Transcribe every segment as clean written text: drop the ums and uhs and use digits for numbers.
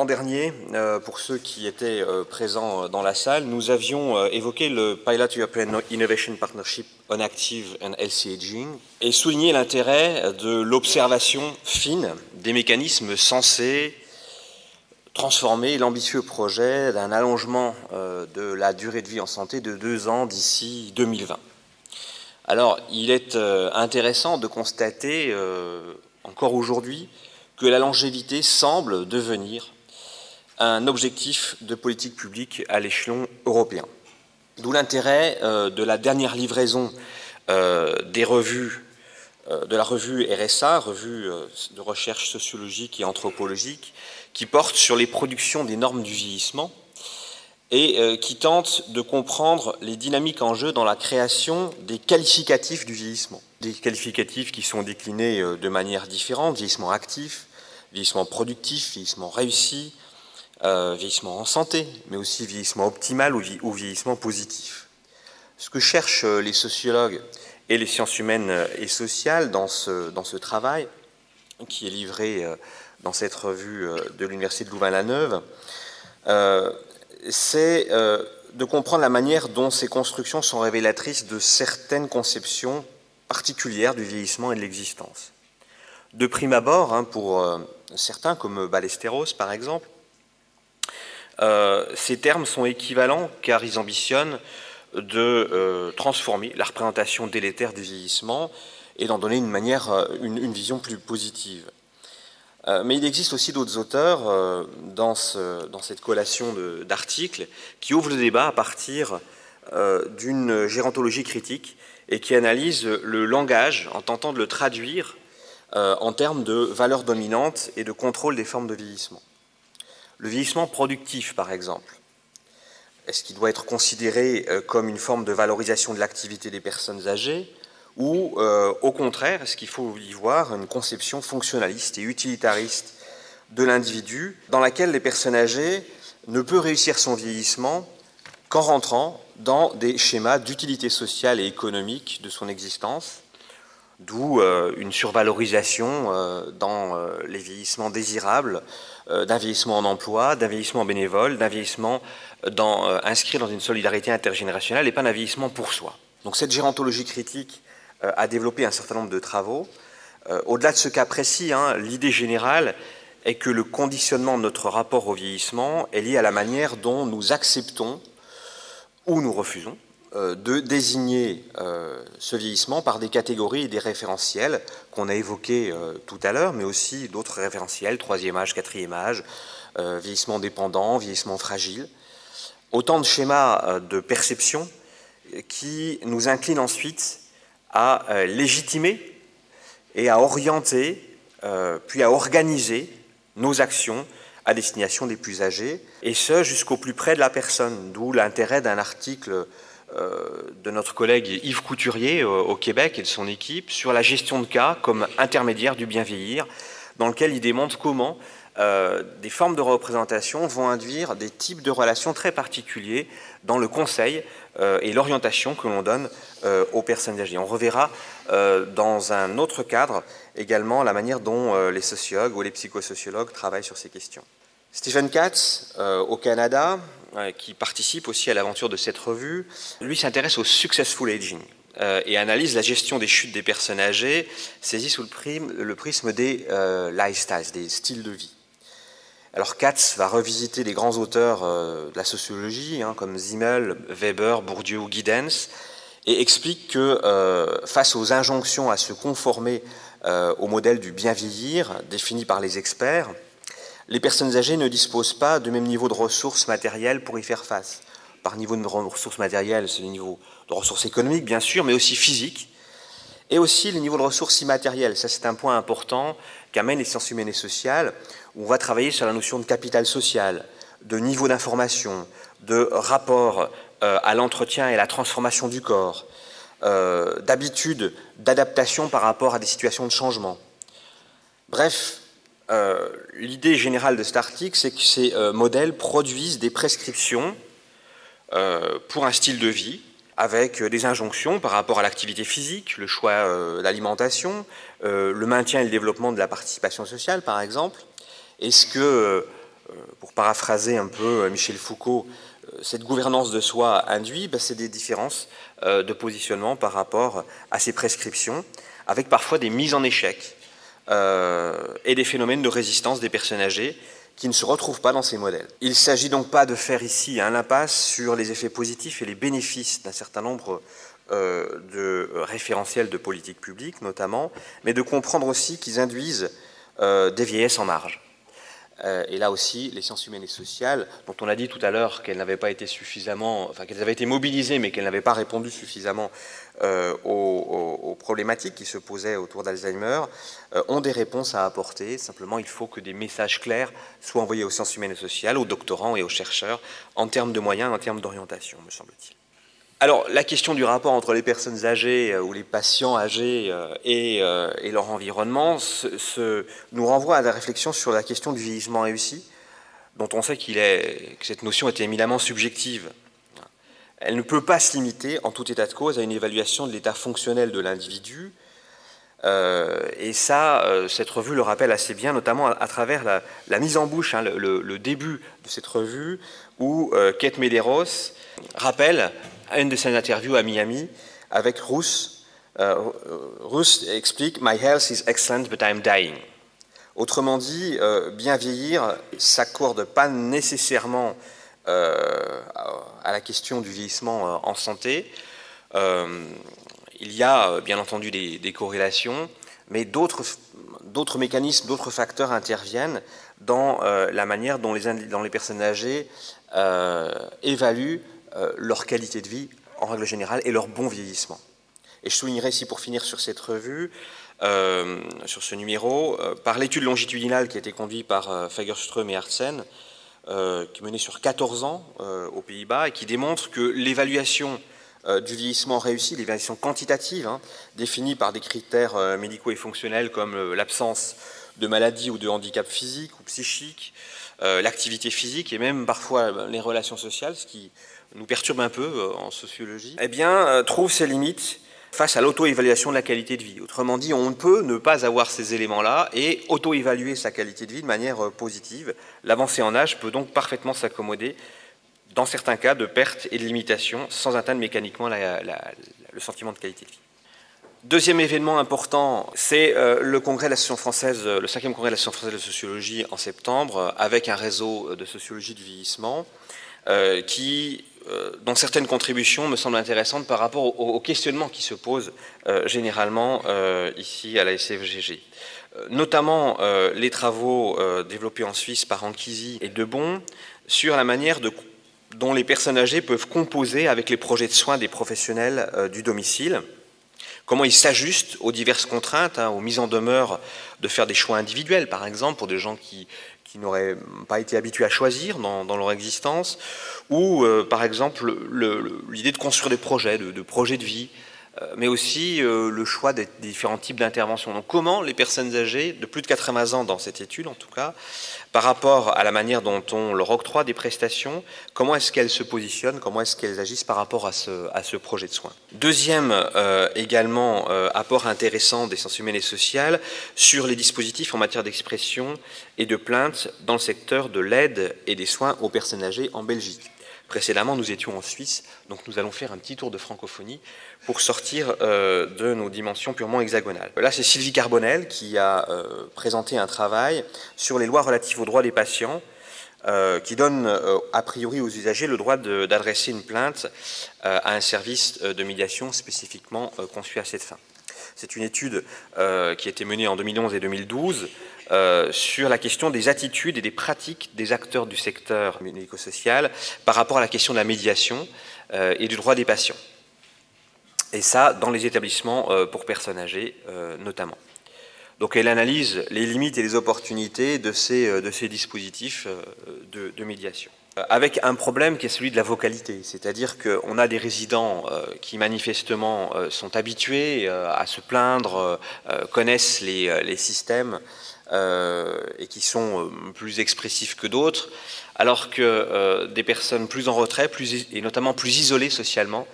l'an dernier, pour ceux qui étaient présents dans la salle, nous avions évoqué le Pilot European Innovation Partnership on Active and Healthy Aging et souligné l'intérêt de l'observation fine des mécanismes censés transformer l'ambitieux projet d'un allongement de la durée de vie en santé de 2 ans d'ici 2020. Alors, il est intéressant de constater, encore aujourd'hui, que la longévité semble devenir un objectif de politique publique à l'échelon européen. D'où l'intérêt de la dernière livraison des revues, de la revue RSA, revue de recherche sociologique et anthropologique, qui porte sur les productions des normes du vieillissement et qui tente de comprendre les dynamiques en jeu dans la création des qualificatifs du vieillissement. Des qualificatifs qui sont déclinés de manière différente, vieillissement actif, vieillissement productif, vieillissement réussi, vieillissement en santé, mais aussi vieillissement optimal ou vieillissement positif. Ce que cherchent les sociologues et les sciences humaines et sociales dans ce travail, qui est livré dans cette revue de l'Université de Louvain-la-Neuve, c'est de comprendre la manière dont ces constructions sont révélatrices de certaines conceptions particulières du vieillissement et de l'existence. De prime abord, pour certains, comme Ballesteros par exemple, ces termes sont équivalents car ils ambitionnent de transformer la représentation délétère du vieillissement et d'en donner une vision plus positive. Mais il existe aussi d'autres auteurs dans cette collation d'articles qui ouvrent le débat à partir d'une gérontologie critique et qui analysent le langage en tentant de le traduire en termes de valeurs dominantes et de contrôle des formes de vieillissement. Le vieillissement productif, par exemple, est-ce qu'il doit être considéré comme une forme de valorisation de l'activité des personnes âgées ou, au contraire, est-ce qu'il faut y voir une conception fonctionnaliste et utilitariste de l'individu dans laquelle les personnes âgées ne peuvent réussir son vieillissement qu'en rentrant dans des schémas d'utilité sociale et économique de son existence, d'où une survalorisation dans les vieillissements désirables, d'un vieillissement en emploi, d'un vieillissement bénévole, d'un vieillissement inscrit dans une solidarité intergénérationnelle et pas d'un vieillissement pour soi. Donc cette gérontologie critique a développé un certain nombre de travaux. Au-delà de ce cas précis, l'idée générale est que le conditionnement de notre rapport au vieillissement est lié à la manière dont nous acceptons ou nous refusons de désigner ce vieillissement par des catégories et des référentiels qu'on a évoqués tout à l'heure, mais aussi d'autres référentiels, 3e âge, 4e âge, vieillissement dépendant, vieillissement fragile. Autant de schémas de perception qui nous inclinent ensuite à légitimer et à orienter, puis à organiser nos actions à destination des plus âgés, et ce jusqu'au plus près de la personne, d'où l'intérêt d'un article de notre collègue Yves Couturier au Québec et de son équipe sur la gestion de cas comme intermédiaire du bien vieillir, dans lequel il démontre comment des formes de représentation vont induire des types de relations très particuliers dans le conseil et l'orientation que l'on donne aux personnes âgées. On reverra dans un autre cadre également la manière dont les sociologues ou les psychosociologues travaillent sur ces questions. Stephen Katz, au Canada, qui participe aussi à l'aventure de cette revue, lui s'intéresse au successful aging et analyse la gestion des chutes des personnes âgées saisies sous le prisme des lifestyles, des styles de vie. Alors Katz va revisiter des grands auteurs de la sociologie, comme Simmel, Weber, Bourdieu ou Giddens, et explique que face aux injonctions à se conformer au modèle du bien vieillir défini par les experts, les personnes âgées ne disposent pas du même niveau de ressources matérielles pour y faire face. Par niveau de ressources matérielles, c'est le niveau de ressources économiques, bien sûr, mais aussi physiques, et aussi le niveau de ressources immatérielles. Ça, c'est un point important qu'amènent les sciences humaines et sociales, où on va travailler sur la notion de capital social, de niveau d'information, de rapport à l'entretien et à la transformation du corps, d'habitude, d'adaptation par rapport à des situations de changement. Bref, l'idée générale de cet article, c'est que ces modèles produisent des prescriptions pour un style de vie, avec des injonctions par rapport à l'activité physique, le choix d'alimentation, le maintien et le développement de la participation sociale, par exemple. Et ce que pour paraphraser un peu Michel Foucault, cette gouvernance de soi induit, c'est des différences de positionnement par rapport à ces prescriptions, avec parfois des mises en échec et des phénomènes de résistance des personnes âgées qui ne se retrouvent pas dans ces modèles. Il ne s'agit donc pas de faire ici l'impasse sur les effets positifs et les bénéfices d'un certain nombre de référentiels de politique publique notamment, mais de comprendre aussi qu'ils induisent des vieillesses en marge. Et là aussi, les sciences humaines et sociales, dont on a dit tout à l'heure qu'elles n'avaient pas été suffisamment, enfin qu'elles avaient été mobilisées, mais qu'elles n'avaient pas répondu suffisamment aux problématiques qui se posaient autour d'Alzheimer, ont des réponses à apporter. Simplement, il faut que des messages clairs soient envoyés aux sciences humaines et sociales, aux doctorants et aux chercheurs, en termes de moyens, en termes d'orientation, me semble-t-il. Alors, la question du rapport entre les personnes âgées ou les patients âgés et leur environnement nous renvoie à la réflexion sur la question du vieillissement réussi, dont on sait que cette notion est éminemment subjective. Elle ne peut pas se limiter, en tout état de cause, à une évaluation de l'état fonctionnel de l'individu. Et ça, cette revue le rappelle assez bien, notamment à travers la mise en bouche, le début de cette revue, où Kate Medeiros rappelle à une de ses interviews à Miami avec Ruth. Ruth explique « My health is excellent, but I'm dying ». Autrement dit, bien vieillir ne s'accorde pas nécessairement à la question du vieillissement en santé. Il y a bien entendu des corrélations, mais d'autres mécanismes, d'autres facteurs interviennent dans la manière dont les personnes âgées évaluent leur qualité de vie en règle générale et leur bon vieillissement. Et je soulignerai ici pour finir sur cette revue, sur ce numéro, par l'étude longitudinale qui a été conduite par Fagerström et Artsen, qui menait sur 14 ans aux Pays-Bas et qui démontre que l'évaluation du vieillissement réussi, l'évaluation quantitative, définie par des critères médicaux et fonctionnels comme l'absence de maladie ou de handicap physique ou psychique, l'activité physique et même parfois les relations sociales, ce qui nous perturbe un peu en sociologie, eh bien, trouve ses limites face à l'auto-évaluation de la qualité de vie. Autrement dit, on ne peut ne pas avoir ces éléments-là et auto-évaluer sa qualité de vie de manière positive. L'avancée en âge peut donc parfaitement s'accommoder, dans certains cas, de perte et de limitation, sans atteindre mécaniquement le sentiment de qualité de vie. Deuxième événement important, c'est le congrès de l'Association française, le 5e congrès de l'Association française de sociologie en septembre, avec un réseau de sociologie du vieillissement, dont certaines contributions me semblent intéressantes par rapport aux questionnements qui se posent généralement ici à la SFGG. Notamment les travaux développés en Suisse par Anchisi et Debon sur la manière dont les personnes âgées peuvent composer avec les projets de soins des professionnels du domicile, comment ils s'ajustent aux diverses contraintes, aux mises en demeure de faire des choix individuels, par exemple, pour des gens qui n'auraient pas été habitués à choisir dans leur existence, ou par exemple l'idée de construire des projets, de projets de vie, mais aussi le choix des différents types d'interventions. Donc comment les personnes âgées, de plus de 80 ans dans cette étude en tout cas, par rapport à la manière dont on leur octroie des prestations, comment est-ce qu'elles se positionnent, comment est-ce qu'elles agissent par rapport à ce projet de soins. Deuxième également apport intéressant des sciences humaines et sociales sur les dispositifs en matière d'expression et de plainte dans le secteur de l'aide et des soins aux personnes âgées en Belgique. Précédemment, nous étions en Suisse, donc nous allons faire un petit tour de francophonie pour sortir de nos dimensions purement hexagonales. Là, c'est Sylvie Carbonel qui a présenté un travail sur les lois relatives aux droits des patients qui donne a priori aux usagers le droit d'adresser une plainte à un service de médiation spécifiquement conçu à cette fin. C'est une étude qui a été menée en 2011 et 2012 sur la question des attitudes et des pratiques des acteurs du secteur médico-social par rapport à la question de la médiation et du droit des patients. Et ça, dans les établissements pour personnes âgées notamment. Donc elle analyse les limites et les opportunités de ces dispositifs de médiation. Avec un problème qui est celui de la vocalité, c'est-à-dire qu'on a des résidents qui manifestement sont habitués à se plaindre, connaissent les systèmes et qui sont plus expressifs que d'autres, alors que des personnes plus en retrait, et notamment plus isolées socialement,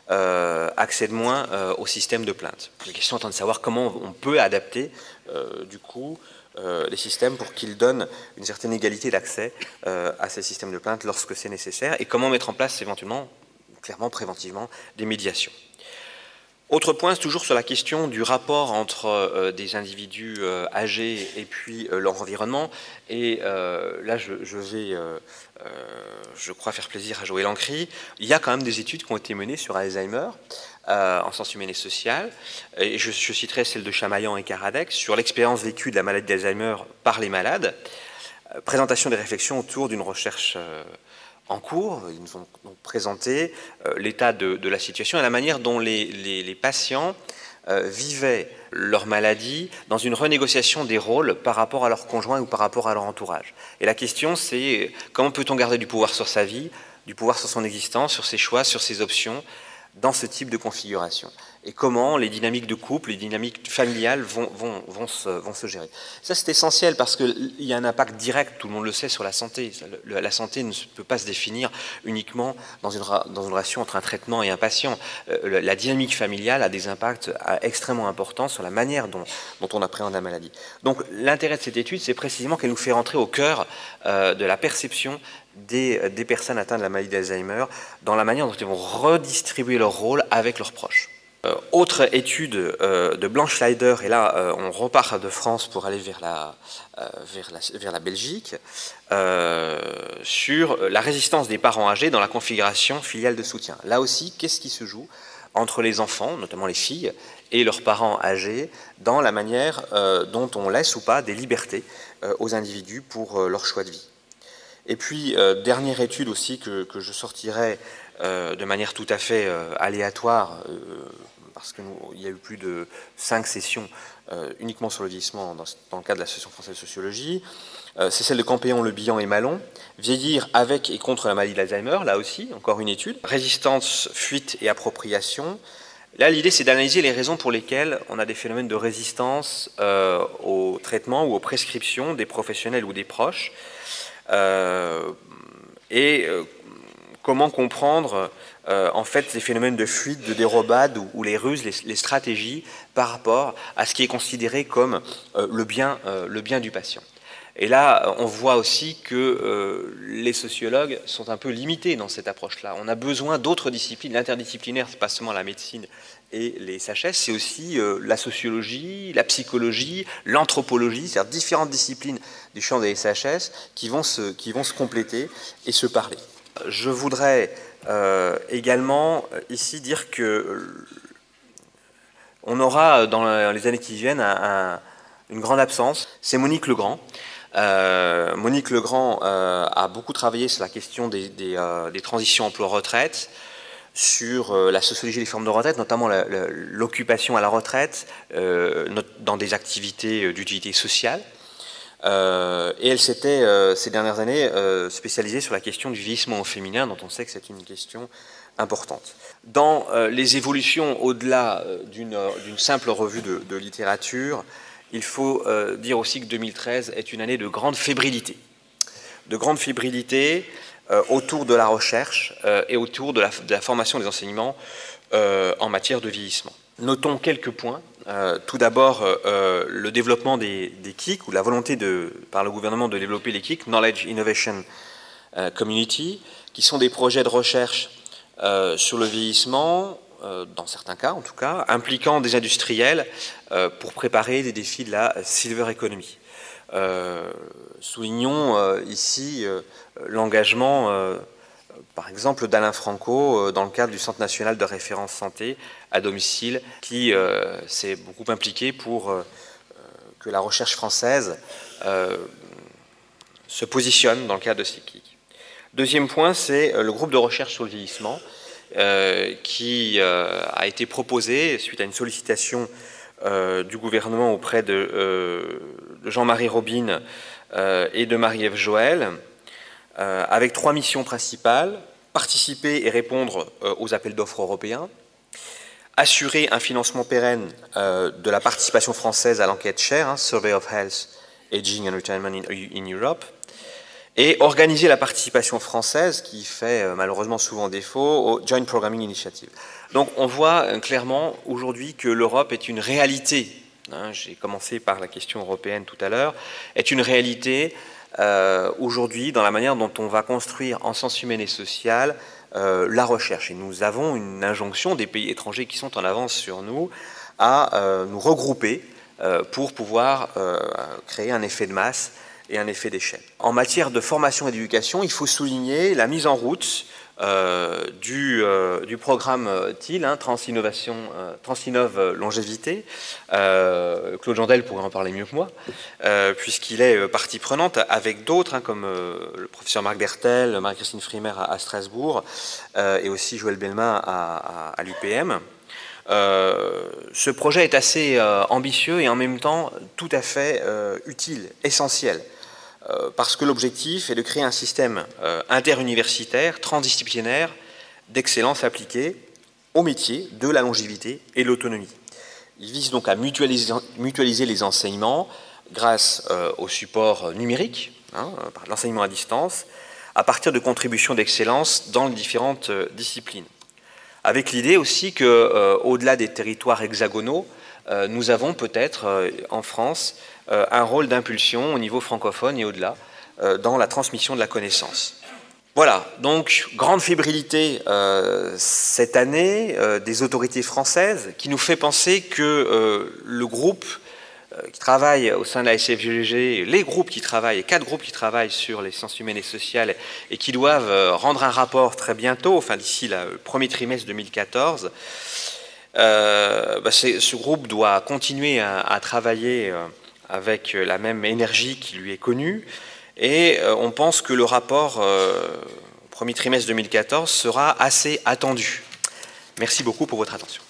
accèdent moins au système de plainte. La question étant de savoir comment on peut adapter du coup les systèmes pour qu'ils donnent une certaine égalité d'accès à ces systèmes de plainte lorsque c'est nécessaire, et comment mettre en place éventuellement, clairement préventivement, des médiations. Autre point, c'est toujours sur la question du rapport entre des individus âgés et puis leur environnement. Et là, je vais, je crois, faire plaisir à Joël Ancry. Il y a quand même des études qui ont été menées sur Alzheimer en sciences humaines et sociales. Et je citerai celle de Chamaillan et Karadec sur l'expérience vécue de la maladie d'Alzheimer par les malades. Présentation des réflexions autour d'une recherche en cours. Ils nous ont donc présenté l'état de la situation et la manière dont les patients vivaient leur maladie dans une renégociation des rôles par rapport à leur conjoint ou par rapport à leur entourage. Et la question, c'est comment peut-on garder du pouvoir sur sa vie, du pouvoir sur son existence, sur ses choix, sur ses options, dans ce type de configuration. Et comment les dynamiques de couple, les dynamiques familiales vont se gérer. Ça, c'est essentiel parce qu'il y a un impact direct, tout le monde le sait, sur la santé. La santé ne peut pas se définir uniquement dans une relation entre un traitement et un patient. La dynamique familiale a des impacts extrêmement importants sur la manière dont on appréhende la maladie. Donc, l'intérêt de cette étude, c'est précisément qu'elle nous fait rentrer au cœur de la perception des personnes atteintes de la maladie d'Alzheimer dans la manière dont ils vont redistribuer leur rôle avec leurs proches. Autre étude de Blanche Leider, et là on repart de France pour aller vers la Belgique, sur la résistance des parents âgés dans la configuration filiale de soutien. Là aussi, qu'est-ce qui se joue entre les enfants, notamment les filles, et leurs parents âgés, dans la manière dont on laisse ou pas des libertés aux individus pour leur choix de vie. Et puis, dernière étude aussi que je sortirai de manière tout à fait aléatoire, parce qu'il y a eu plus de 5 sessions uniquement sur le vieillissement dans le cadre de l'Association française de sociologie, c'est celle de Campéon, Le Bihan et Malon, vieillir avec et contre la maladie d'Alzheimer, là aussi, encore une étude, résistance, fuite et appropriation. Là, l'idée, c'est d'analyser les raisons pour lesquelles on a des phénomènes de résistance au traitement ou aux prescriptions des professionnels ou des proches, comment comprendre en fait ces phénomènes de fuite, de dérobade ou les ruses, les stratégies par rapport à ce qui est considéré comme le bien du patient. Et là, on voit aussi que les sociologues sont un peu limités dans cette approche-là. On a besoin d'autres disciplines. L'interdisciplinaire, c'est pas seulement la médecine et les SHS, c'est aussi la sociologie, la psychologie, l'anthropologie, c'est-à-dire différentes disciplines du champ des SHS qui vont se compléter et se parler. Je voudrais également ici dire que on aura dans les années qui viennent une grande absence, c'est Monique Legrand. Monique Legrand a beaucoup travaillé sur la question des transitions emploi-retraite, sur la sociologie des formes de retraite, notamment l'occupation à la retraite dans des activités d'utilité sociale. Et elle s'était, ces dernières années, spécialisée sur la question du vieillissement au féminin, dont on sait que c'est une question importante. Dans les évolutions au-delà d'une simple revue de littérature, il faut dire aussi que 2013 est une année de grande fébrilité. De grande fébrilité autour de la recherche et autour de la formation des enseignements en matière de vieillissement. Notons quelques points. Tout d'abord, le développement des KIC, ou la volonté par le gouvernement de développer les KIC, Knowledge Innovation Community, qui sont des projets de recherche sur le vieillissement, dans certains cas en tout cas, impliquant des industriels pour préparer les défis de la Silver Economy. Soulignons ici l'engagement par exemple d'Alain Franco dans le cadre du Centre national de référence santé à domicile qui s'est beaucoup impliqué pour que la recherche française se positionne dans le cadre de ces KIC. Deuxième point, c'est le groupe de recherche sur le vieillissement qui a été proposé suite à une sollicitation du gouvernement auprès de Jean-Marie Robine et de Marie-Ève Joël, avec 3 missions principales: participer et répondre aux appels d'offres européens, assurer un financement pérenne de la participation française à l'enquête SHARE, Survey of Health, Aging and Retirement in Europe, et organiser la participation française, qui fait malheureusement souvent défaut, au Joint Programming Initiative. Donc on voit clairement aujourd'hui que l'Europe est une réalité hein, j'ai commencé par la question européenne tout à l'heure, est une réalité aujourd'hui dans la manière dont on va construire en sciences humaines et sociales la recherche. Et nous avons une injonction des pays étrangers qui sont en avance sur nous à nous regrouper pour pouvoir créer un effet de masse et un effet d'échelle. En matière de formation et d'éducation, il faut souligner la mise en route du programme TIL, hein, Transinove Longévité. Claude Jandel pourrait en parler mieux que moi, puisqu'il est partie prenante avec d'autres, hein, comme le professeur Marc Bertel, Marie-Christine Frimer à Strasbourg, et aussi Joël Belma à l'UPM. Ce projet est assez ambitieux et en même temps tout à fait utile, essentiel. Parce que l'objectif est de créer un système interuniversitaire, transdisciplinaire, d'excellence appliquée au métier de la longévité et de l'autonomie. Il vise donc à mutualiser les enseignements grâce au support numérique, hein, par l'enseignement à distance, à partir de contributions d'excellence dans les différentes disciplines. Avec l'idée aussi qu'au-delà des territoires hexagonaux, nous avons peut-être en France un rôle d'impulsion au niveau francophone et au-delà dans la transmission de la connaissance. Voilà, donc grande fébrilité cette année des autorités françaises qui nous fait penser que le groupe qui travaille au sein de la SFGG, les groupes qui travaillent, 4 groupes qui travaillent sur les sciences humaines et sociales et qui doivent rendre un rapport très bientôt, enfin d'ici le premier trimestre 2014, ce groupe doit continuer à travailler avec la même énergie qui lui est connue, et on pense que le rapport au premier trimestre 2014 sera assez attendu. Merci beaucoup pour votre attention.